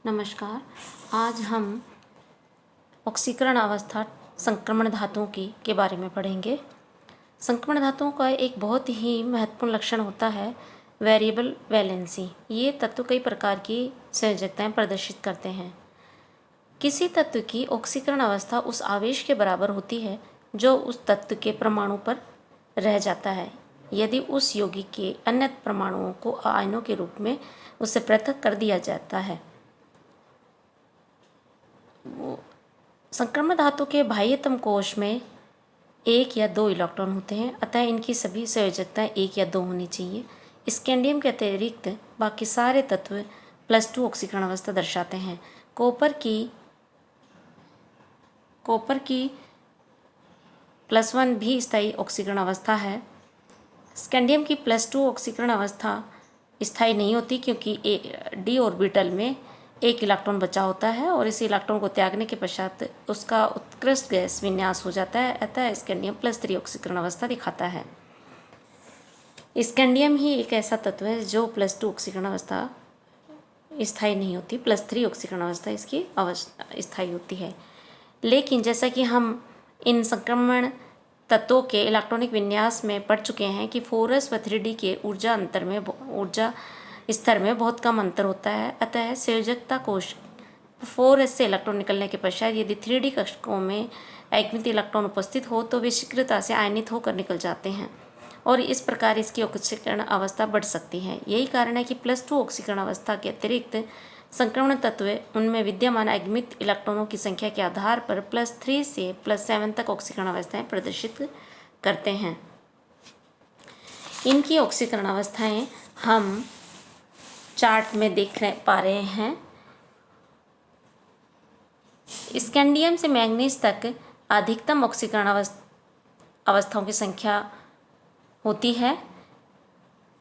नमस्कार। आज हम ऑक्सीकरण अवस्था संक्रमण धातुओं के बारे में पढ़ेंगे। संक्रमण धातुओं का एक बहुत ही महत्वपूर्ण लक्षण होता है वेरिएबल वैलेंसी। ये तत्व कई प्रकार की संयोजकताएं प्रदर्शित करते हैं। किसी तत्व की ऑक्सीकरण अवस्था उस आवेश के बराबर होती है जो उस तत्व के परमाणु पर रह जाता है यदि उस यौगिक के अन्य परमाणुओं को आयनों के रूप में उससे पृथक कर दिया जाता है। संक्रमण धातु के बाह्यतम कोश में एक या दो इलेक्ट्रॉन होते हैं, अतः इनकी सभी संयोजकताएं एक या दो होनी चाहिए। स्कैंडियम के अतिरिक्त बाकी सारे तत्व +2 ऑक्सीकरण अवस्था दर्शाते हैं। कॉपर की +1 भी स्थायी ऑक्सीकरण अवस्था है। स्कैंडियम की +2 ऑक्सीकरण अवस्था स्थायी नहीं होती क्योंकि डी ऑर्बिटल में एक इलेक्ट्रॉन बचा होता है और इस इलेक्ट्रॉन को त्यागने के पश्चात उसका उत्कृष्ट गैस विन्यास हो जाता है, अतः स्कैंडियम +3 ऑक्सीकरण अवस्था दिखाता है। स्कैंडियम ही एक ऐसा तत्व है जो +2 ऑक्सीकरण अवस्था स्थायी नहीं होती, +3 ऑक्सीकरण अवस्था इसकी स्थायी होती है। लेकिन जैसा कि हम इन संक्रमण तत्वों के इलेक्ट्रॉनिक विन्यास में पढ़ चुके हैं कि 4s व 3d के ऊर्जा स्तर में बहुत कम अंतर होता है, अतः संयोजकता कोश 4s से इलेक्ट्रॉन निकलने के पश्चात यदि 3d कक्षकों में अगमित इलेक्ट्रॉन उपस्थित हो तो वे शीघ्रता से आयनित होकर निकल जाते हैं और इस प्रकार इसकी ऑक्सीकरण अवस्था बढ़ सकती है। यही कारण है कि +2 ऑक्सीकरण अवस्था के अतिरिक्त संक्रमण तत्व उनमें विद्यमान अगमित इलेक्ट्रॉनों की संख्या के आधार पर +3 से +7 तक ऑक्सीकरण अवस्थाएं प्रदर्शित करते हैं। इनकी ऑक्सीकरण अवस्थाएं हम चार्ट में पा रहे हैं। स्कैंडियम से मैंगनीज तक अधिकतम ऑक्सीकरण अवस्थाओं की संख्या होती है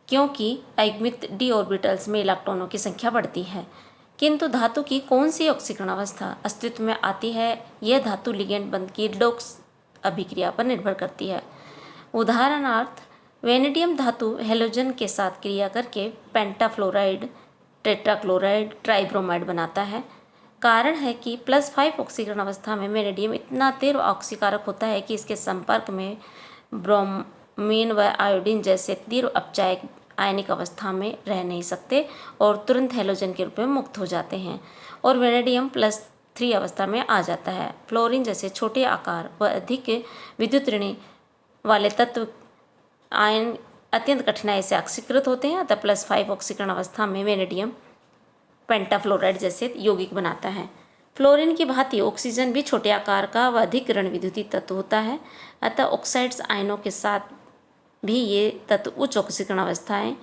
क्योंकि अगमित डी ऑर्बिटल्स में इलेक्ट्रॉनों की संख्या बढ़ती है। किंतु धातु की कौन सी ऑक्सीकरण अवस्था अस्तित्व में आती है यह धातु लिगेंड बंध की रिडॉक्स अभिक्रिया पर निर्भर करती है। उदाहरणार्थ वेनेडियम धातु हेलोजन के साथ क्रिया करके पेंटाफ्लोराइड, टेट्राक्लोराइड, ट्राइब्रोमाइड बनाता है। कारण है कि +5 ऑक्सीकरण अवस्था में वेनेडियम इतना तीव्र ऑक्सीकारक होता है कि इसके संपर्क में ब्रोमीन व आयोडीन जैसे तीव्र अपचायक आयनिक अवस्था में रह नहीं सकते और तुरंत हेलोजन के रूप में मुक्त हो जाते हैं और वेनेडियम +3 अवस्था में आ जाता है। फ्लोरीन जैसे छोटे आकार व अधिक विद्युत ऋण वाले तत्व आयन अत्यंत कठिनाई से ऑक्सीकृत होते हैं, अतः +5 ऑक्सीकरण अवस्था में वेनेडियम पेंटाफ्लोराइड जैसे यौगिक बनाता है। फ्लोरीन की भांति ऑक्सीजन भी छोटे आकार का व अधिक ऋण विद्युतीय तत्व होता है, अतः ऑक्साइड्स आयनों के साथ भी ये तत्व उच्च ऑक्सीकरण अवस्थाएं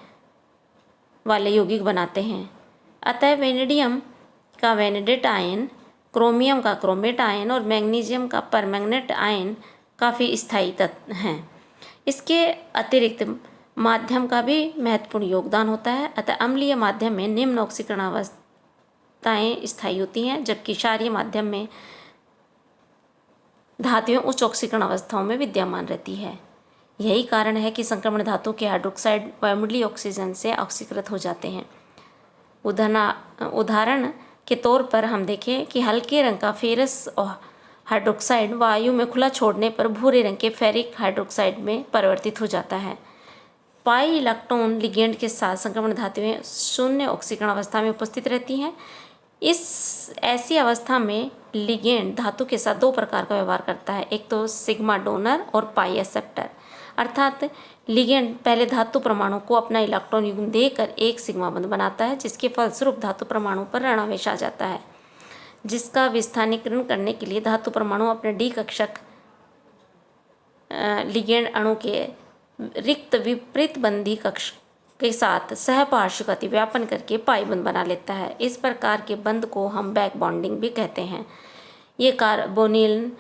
वाले यौगिक बनाते हैं। अतः वेनेडियम का वेनेडेट आयन, क्रोमियम का क्रोमेट आयन और मैग्नीशियम का परमैंगनेट आयन काफ़ी स्थायी तत्व हैं। इसके अतिरिक्त माध्यम का भी महत्वपूर्ण योगदान होता है, अतः अम्लीय माध्यम में निम्न ऑक्सीकरण अवस्थाएं स्थायी होती हैं जबकि क्षारीय माध्यम में धातुएं उच्च ऑक्सीकरण अवस्थाओं में विद्यमान रहती है। यही कारण है कि संक्रमण धातु के हाइड्रोक्साइड वायुमंडलीय ऑक्सीजन से ऑक्सीकृत हो जाते हैं। उदाहरण के तौर पर हम देखें कि हल्के रंग का फेरस हाइड्रोक्साइड वायु में खुला छोड़ने पर भूरे रंग के फेरिक हाइड्रोक्साइड में परिवर्तित हो जाता है। पाई इलेक्ट्रॉन लिगेंड के साथ संक्रमण धातुएं शून्य ऑक्सीकरण अवस्था में उपस्थित रहती हैं। ऐसी अवस्था में लिगेंड धातु के साथ दो प्रकार का व्यवहार करता है, एक तो सिग्मा डोनर और पाई एक्सेप्टर। अर्थात लिगेंड पहले धातु परमाणु को अपना इलेक्ट्रॉन युग्म देकर एक सिग्मा बंध बनाता है जिसके फलस्वरूप धातु परमाणु पर ऋणावेश आ जाता है, जिसका विस्थानीकरण करने के लिए धातु परमाणु अपने डी कक्षक लिगेंड अणु के रिक्त विपरीत बंधी कक्ष के साथ सहपार्श्विक अतिव्यापन करके पाई बंध बना लेता है। इस प्रकार के बंध को हम बैक बॉन्डिंग भी कहते हैं। ये carbonyl,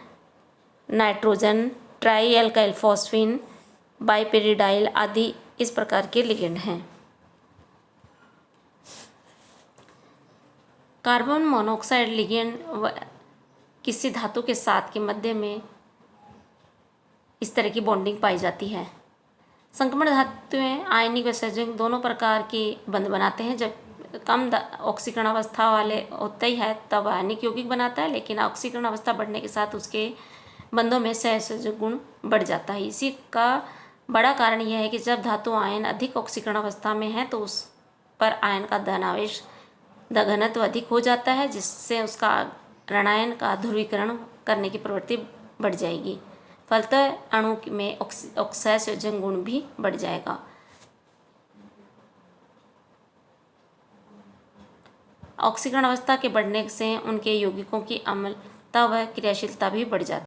nitrogen, trialkyl phosphine, bipyridyl आदि इस प्रकार के लिगेंड हैं। कार्बन मोनोऑक्साइड लिगेंड किसी धातु के साथ के मध्य में इस तरह की बॉन्डिंग पाई जाती है। संक्रमण धातुएं आयनिक व संयोजक दोनों प्रकार के बंध बनाते हैं, जब ऑक्सीकरण अवस्था वाले होते ही है तब आयनिक यौगिक बनाता है, लेकिन ऑक्सीकरण अवस्था बढ़ने के साथ उसके बंधों में सहसंयोजक गुण बढ़ जाता है। इसी का बड़ा कारण यह है कि जब धातु आयन अधिक ऑक्सीकरण अवस्था में है तो उस पर आयन का धनावेश घनत्व अधिक हो जाता है, जिससे उसका ऋणायन का ध्रुवीकरण करने की प्रवृत्ति बढ़ जाएगी। फलतः अणु में सहसंयोजक गुण भी बढ़ जाएगा। ऑक्सीकरण अवस्था के बढ़ने से उनके यौगिकों की अम्लता व क्रियाशीलता भी बढ़ जाती है।